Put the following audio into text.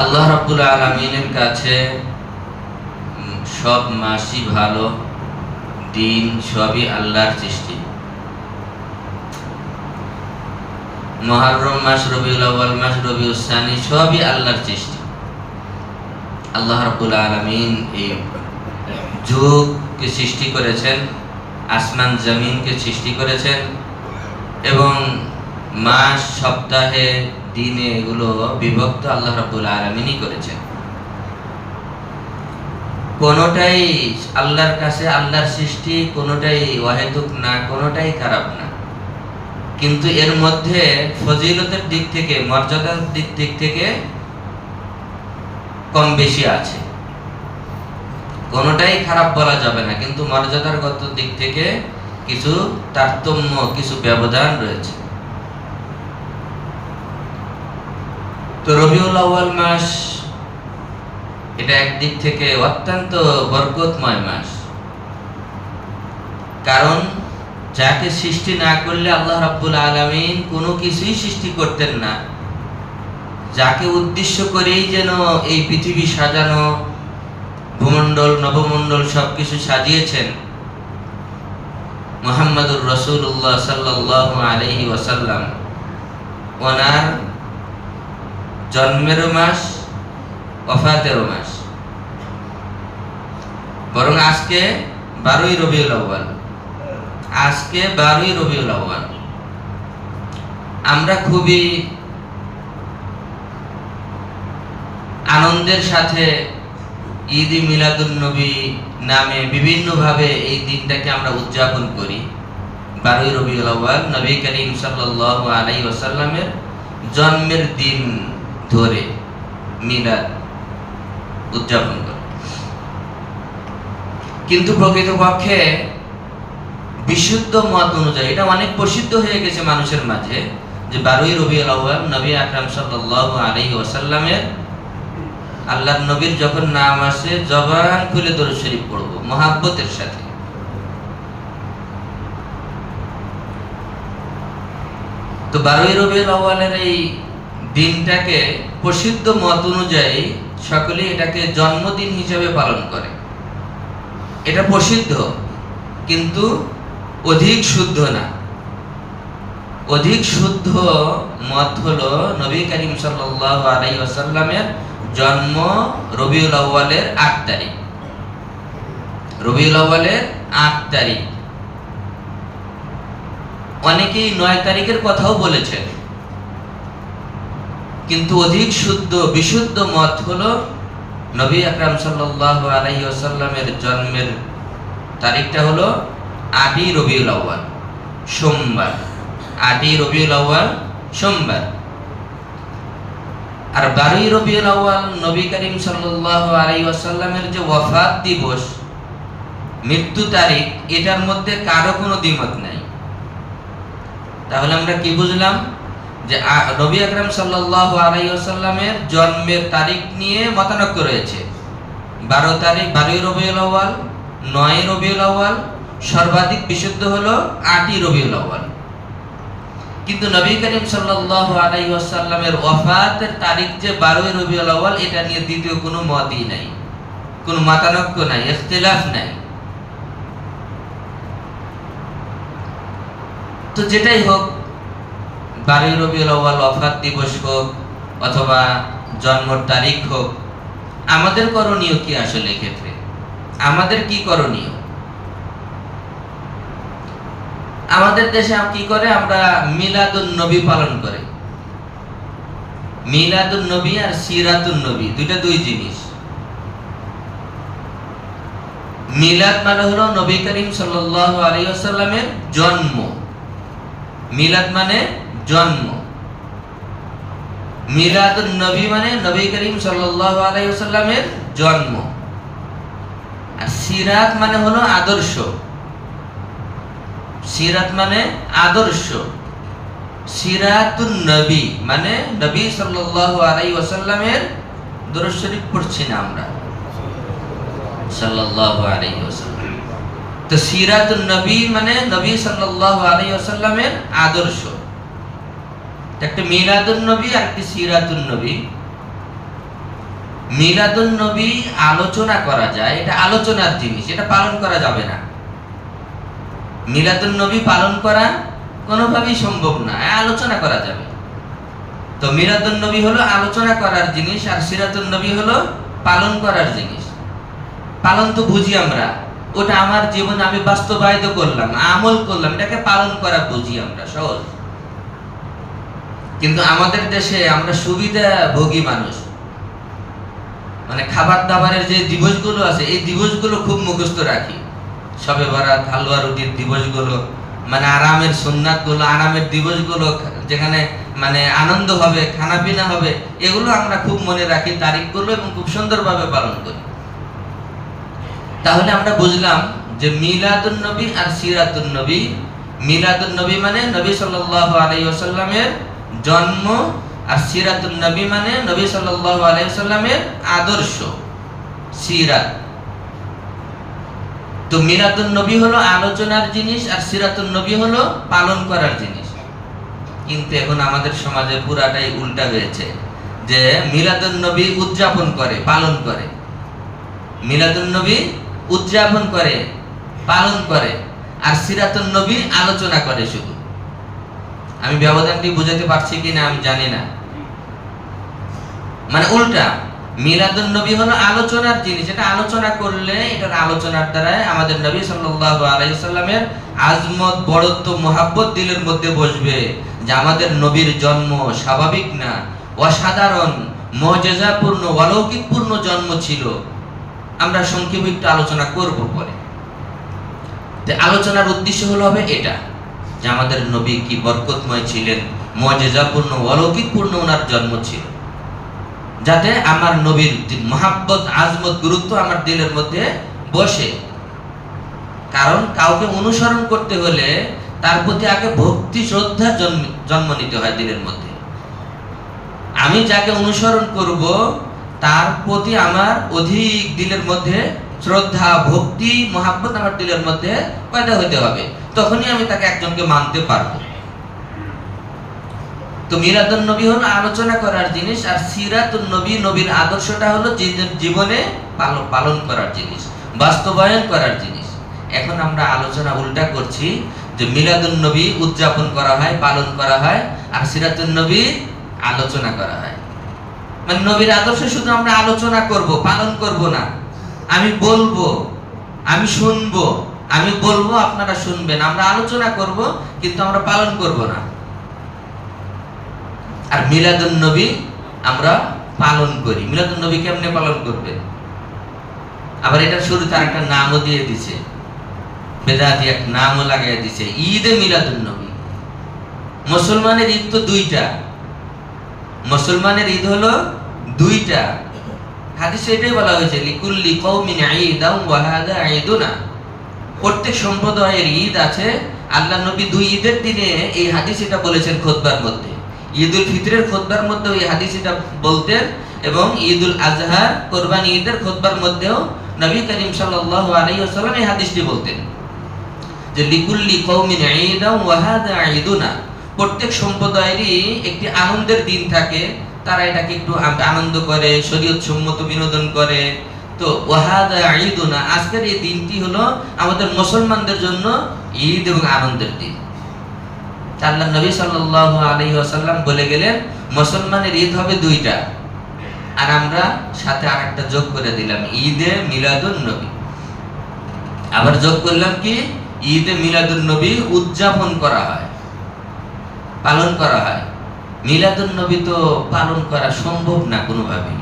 আল্লাহ রাব্বুল আলামিনের কাছে সব মাসই ভালো, দিন সবই আল্লাহর সৃষ্টি। মুহররম মাস, রবিউল আউয়াল মাস, রবিউল সানি সবই আল্লাহর সৃষ্টি। আল্লাহ রাব্বুল আলামিন এই যুগকে সৃষ্টি করেছেন, আসমান জমিনকে সৃষ্টি করেছেন এবং মাস, সপ্তাহে, দিনে এগুলো বিভক্ত আল্লাহ রাব্বুল আলামিনই করেছেন। কোনোটাই আল্লাহর কাছে আল্লাহর সৃষ্টি, কোনোটাই অহেতুক না, কোনোটাই খারাপ না। কিন্তু এর মধ্যে ফজিলতের দিক থেকে, মর্যাদার দিক থেকে কম বেশি আছে। কোনোটাই খারাপ বলা যাবে না, কিন্তু মর্যাদারগত দিক থেকে কিছু তারতম্য, কিছু ব্যবধান রয়েছে। তো রবিউল আউয়াল মাস এটা একদিক থেকে অত্যন্ত বরকতময় মাস, কারণ যাকে সৃষ্টি না করলে আল্লাহ রাব্বুল আলামিন কোনো কিছুই সৃষ্টি করতেন না। যাকে উদ্দেশ্য করেই যেন এই পৃথিবী সাজানো, ভূমণ্ডল, নবমণ্ডল সবকিছু সাজিয়েছেন মুহাম্মদুর রাসূলুল্লাহ সাল্লাল্লাহু আলাইহি ওয়াসাল্লাম। ওনার জন্মেরও মাস, ওফাতেরও মাস। বরং আজকে 12ই রবিউল আউয়াল, আজকে 12ই রবিউল আউয়াল। আমরা খুবই আনন্দের সাথে ঈদ মিলাদুন নবী নামে বিভিন্নভাবে এই দিনটাকে আমরা উদযাপন করি। 12ই রবিউল আউয়াল নবী করিম সাল্লাল্লাহু আলাইহি ওয়াসাল্লামের জন্মের দিন ধরে মিলাদ উদযাপন করি। কিন্তু প্রকৃতপক্ষে বিশুদ্ধ মত অনুযায়ী এটা অনেক প্রসিদ্ধ হয়ে গেছে মানুষের মাঝে যে 12ই রবিউল আউয়াল নবী আকরাম সাল্লাল্লাহু আলাইহি ওয়াসাল্লামের, আল্লাহর নবীর যখন নাম আসে জবান খুলে দরুদ শরীফ পড়ব মহাব্বতের সাথে। তো 12ই রবিউল আউয়ালের এই দিনটাকে প্রসিদ্ধ মত অনুযায়ী সকলেই এটাকে জন্মদিন হিসেবে পালন করে। এটা প্রসিদ্ধ, কিন্তু অধিক শুদ্ধ না। অধিক শুদ্ধ মত হলো নবী করিম সাল্লাল্লাহু আলাইহি ওয়াসাল্লামের জন্ম রবিউল আউয়ালের 8 তারিখ। রবিউল আউয়ালের 8 তারিখ। অনেকেই 9 তারিখের কথাও বলেছেন, কিন্তু অধিক শুদ্ধ বিশুদ্ধ মত হলো নবী আকরাম সাল্লাল্লাহু আলাইহি ওয়াসাল্লামের জন্মের তারিখটা হলো 8ই রবিউল আউয়াল, সোমবার। 8ই রবিউল আউয়াল সোমবার। আর 12ই রবিউল আউয়াল নবী করিম সাল্লাল্লাহু আলাইহি ওয়াসাল্লামের যে ওয়াফাত দিবস, মৃত্যু তারিখ, এটার মধ্যে কারো কোনো দ্বিমত নাই। তাহলে আমরা কি বুঝলাম? যে নবী আকরাম সাল্লাল্লাহু আলাইহি ওয়াসাল্লামের জন্মের তারিখ নিয়ে মতানৈক্য রয়েছে। 12 তারিখ 12ই রবিউল আউয়াল, 9ই রবিউল আউয়াল, সর্বাধিক বিশুদ্ধ হলো 8ই রবিউল আউয়াল। কিন্তু নবী করিম সাল্লাল্লাহু আলাইহি ওয়াসাল্লামের ওয়াফাতের তারিখ যে 12ই রবিউল আউয়াল, এটা নিয়ে দ্বিতীয় কোনো মতই নাই, কোনো মতানৈক্য নাই, ইখতিলাফ নাই। তো যেটাই হোক, 12ই রবিউল আউয়াল ওয়াফাত দিবস হোক অথবা জন্মের তারিখ হোক, আমাদের করণীয় কি আসলে ক্ষেত্রে? আমাদের কি করণীয়? আমাদের দেশে কি করে? আমরা মিলাদুন নবী পালন করে। মিলাদুন নবী আর সিরাতুন নবী দুইটা দুই জিনিস। মিলাদ মানে হলো নবী করিম সাল্লাল্লাহু আলাইহি ওয়াসাল্লামের জন্ম। মিলাদ মানে জন্ম। মিলাদুন নবী মানে নবী করিম সাল্লাল্লাহু আলাইহি ওয়াসাল্লামের জন্ম। আর সিরাত মানে হলো আদর্শ। সিরাত মানে আদর্শ। সিরাতুন নবী মানে নবী সাল্লাল্লাহু আলাইহি ওয়াসাল্লামের দরুদ শরীফ পড়ছি না আমরা, সাল্লাল্লাহু আলাইহি ওয়াসাল্লাম। তো সিরাতুন নবী মানে নবী সাল্লাল্লাহু আলাইহি ওয়াসাল্লামের আদর্শ। একটা মিলাদুন নবী আর একটা সিরাতুন নবী। মিলাদুন নবী আলোচনা করা যায়, এটা আলোচনার জিনিস, এটা পালন করা যাবে না। মিলাদুন নবী পালন করা কোনোভাবেই সম্ভব না, আলোচনা করা যাবে। তো মিলাদুন নবী হলো আলোচনা করার জিনিস, আর সিরাতুন নবী হলো পালন করার জিনিস। পালন তো বুঝি আমরা, ওটা আমার জীবনে আমি বাস্তবায়িত করলাম, আমল করলাম, এটাকে পালন করা বুঝি আমরা, সহজ। কিন্তু আমাদের দেশে আমরা সুবিধাভোগী মানুষ, মানে খাবার দাবারের যে দিবসগুলো আছে এই দিবসগুলো খুব মুখস্থ রাখি। শবে বরাত, হালুয়া রুটির দিবসগুলো, মানে আরামের সুন্নাতগুলো, আরামের দিবসগুলো, যেখানে মানে আনন্দ হবে, খানা পিনা হবে, এগুলো আমরা খুব মনে রাখি তারিখগুলো এবং খুব সুন্দরভাবে পালন করি। তাহলে আমরা বুঝলাম যে মিলাদুন নবী আর সিরাতুন নবী, মিলাদুন নবী মানে নবী সাল্লাল্লাহু আলাইহি ওয়াসাল্লামের জন্ম, আর সিরাতুন নবী মানে নবী সাল্লাল্লাহু আলাইহি ওয়াসাল্লামের আদর্শ, সিরাত। তো মিলাদুন নবী হলো আলোচনার জিনিস, আর সিরাতুন নবী হলো পালন করার জিনিস। কিন্তু এখন আমাদের সমাজে পুরাটাই উল্টা হয়েছে, যে মিলাদুন নবী উদযাপন করে, পালন করে, মিলাদুন নবী উদযাপন করে, পালন করে, আর সিরাতুন নবী আলোচনা করে শুধু। আমি ব্যবধানটি বুঝাতে পারছি কিনা আমি জানি না, মানে উল্টা। মিলাদুন নবী হলো আলোচনার জিনিস, এটা আলোচনা করলে এটার আলোচনার দ্বারা আমাদের নবী সাল্লাল্লাহু আলাইহি ওয়াসাল্লামের আজমত, বড়ত্ব, মুহাব্বত দিলের মধ্যে বসবে, যে আমাদের নবীর জন্ম স্বাভাবিক না, অসাধারণ, মুজিজাপূর্ণ, অলৌকিকপূর্ণ জন্ম ছিল। আমরা সংক্ষেপে একটু আলোচনা করব পরে। আলোচনার উদ্দেশ্য হলো হবে এটা, যে আমাদের নবী কি বরকতময় ছিলেন, মুজিজাপূর্ণ, অলৌকিকপূর্ণ ওনার জন্ম ছিল, যাতে আমার নবীর মুহাব্বত, আজমত, গুরুত্ব আমার দিলের মধ্যে বসে। কারণ কাউকে অনুসরণ করতে হলে তার প্রতি আগে ভক্তি, শ্রদ্ধা জন্ম নিতে হয় দিলের মধ্যে। আমি যাকে অনুসরণ করব তার প্রতি আমার অধিক দিলের মধ্যে শ্রদ্ধা, ভক্তি, মুহাব্বত আমার দিলের মধ্যে পয়দা হতে হবে, তখনই আমি তাকে একজনকে মানতে পারবো। তো মিলাদুন নবী হলো আলোচনা করার জিনিস, আর সিরাতুন নবী, নবীর আদর্শটা হলো জীবনে পালন করার জিনিস, বাস্তবায়ন করার জিনিস। এখন আমরা আলোচনা উল্টা করছি, যে মিলাদুন নবী উদযাপন করা হয়, পালন করা হয়, আর সিরাতুন নবী আলোচনা করা হয়। মানে নবীর আদর্শ শুধু আমরা আলোচনা করব, পালন করব না। আমি বলবো, আমি শুনবো, আমি বলবো, আপনারা শুনবেন, আমরা আলোচনা করব, কিন্তু আমরা পালন করব না। আর মিলাদুন নবী আমরা পালন করি। মিলাদুন নবী কেমনে পালন করবে? আবার এটা শুরুতে আরেকটা নামও দিয়ে দিছে, বেদাতি এক নামও লাগাই দিছে, ঈদে মিলাদুন নবী। মুসলমানের ঈদ তো দুইটা, মুসলমানের ঈদ হলো দুইটা। হাদিসে এটাই বলা হয়েছে, লিকুল্লি কওমিন ঈদান ওয়া হাদা ঈদুনা। প্রত্যেক সম্প্রদায়ের ঈদ আছে। আল্লাহ নবী দুই ঈদের দিনে এই হাদিস এটা বলেছেন খুতবার মধ্যে। ঈদুল ফিতরের খুতবার মধ্যে এই হাদিস এটা বলতেন, এবং ঈদুল আজহার, কুরবানি ঈদের খুতবার মধ্যেও নবী করিম সাল্লাল্লাহু আলাইহি ওয়াসাল্লাম এই হাদিসটি বলতেন, যে লিকুল্লি কওমিন ঈদান ওয়া হাদা ঈদুনা। প্রত্যেক সম্প্রদায়েরই একটি আনন্দের দিন থাকে, তারা এটাকে একটু আনন্দ করে, শরীয়ত সম্মত বিনোদন করে। তো ওয়াহাদা ঈদুনা, আজকের এই দিনটি হলো আমাদের মুসলমানদের জন্য ঈদ এবং আনন্দের দিন। আল্লাহ নবী সাল্লাল্লাহু আলাইহি ওয়াসাল্লাম বলে গেলেন মুসলমানের ঈদ হবে দুইটা, আর আমরা সাথে আরেকটা যোগ করে দিলাম, ঈদে মিলাদুন নবী। আবার যোগ করলাম কি, ঈদে মিলাদুন নবী উদযাপন করা হয়, পালন করা হয়। মিলাদুন নবী তো পালন করা সম্ভব না কোনোভাবেই।